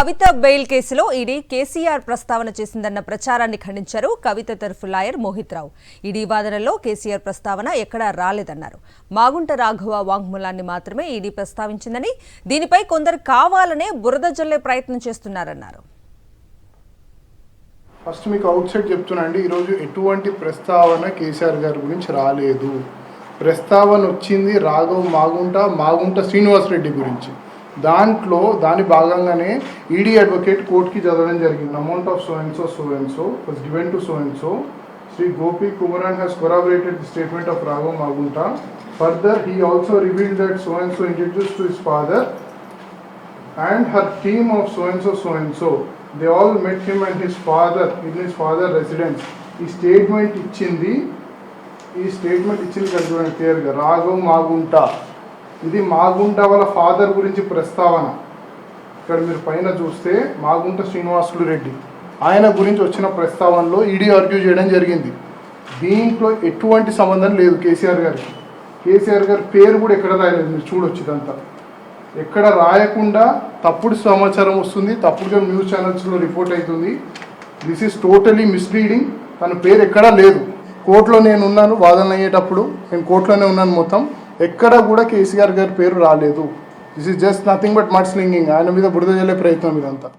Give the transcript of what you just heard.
కవిత bail కేసులో ED KCR ప్రస్తావన చేసిందన్న ప్రచారాన్ని ఖండించారు కవిత తరఫు లాయర్ మోహిత్ రావు. ఈడీ వాదనలో కేసీఆర్ ప్రస్తావన ఎక్కడా రాలేదన్నారు. మాగుంట రాఘవ వాంగ్మూలాన్ని మాత్రమే ఈడీ ప్రస్తావించిందని, దీనిపై కొందరు కావాలనే బురద జల్లే ప్రయత్నం చేస్తున్నారన్నారు. ఫస్ట్ మీకు అవుట్ సైడ్ చెప్తున్నాండి, ఈరోజు ఎటువంటి ప్రస్తావన కేసీఆర్ గారి గురించి రాలేదు. ప్రస్తావన వచ్చింది రాఘవ్ మాగుంట శ్రీనివాసరెడ్డి గురించి. దాని భాగంగానే ఈడీ అడ్వకేట్ కోర్టుకి చదవడం జరిగింది. Amount of so and so was given to so and so. Sri Gopi Kumaran has corroborated the statement of Raghav Magunta. Further, he also revealed that so and so introduced to his father and her team of so and so. They all met him and his father in his father residence. ఈ statement ఇచ్చింది కనుక క్లియర్గా రాఘవ్ మాగుంట, ఇది మాగుంట వాళ్ళ father గురించి ప్రస్తావన. ఇక్కడ మీరు పైన చూస్తే మాగుంట శ్రీనివాసులు రెడ్డి ఆయన గురించి వచ్చిన ప్రస్తావనలో ఈడీ ఆర్గ్యూ చేయడం జరిగింది. దీంట్లో ఎటువంటి సంబంధం లేదు కేసీఆర్ గారికి. కేసీఆర్ గారి పేరు కూడా ఎక్కడ రాయలేదు. మీరు చూడొచ్చు, ఇదంతా ఎక్కడ రాయకుండా తప్పుడు సమాచారం వస్తుంది, తప్పుడుగా న్యూస్ ఛానల్స్లో రిపోర్ట్ అవుతుంది. This is totally misleading. తన పేరు ఎక్కడా లేదు. కోర్టులో నేను ఉన్నాను, వాదనలు అయ్యేటప్పుడు నేను కోర్టులోనే ఉన్నాను. మొత్తం ఎక్కడ కూడా కేసీఆర్ గారి పేరు రాలేదు. This is just nothing but mud slinging. ఆయన మీద బురద జల్లే ప్రయత్నం ఇదంతా.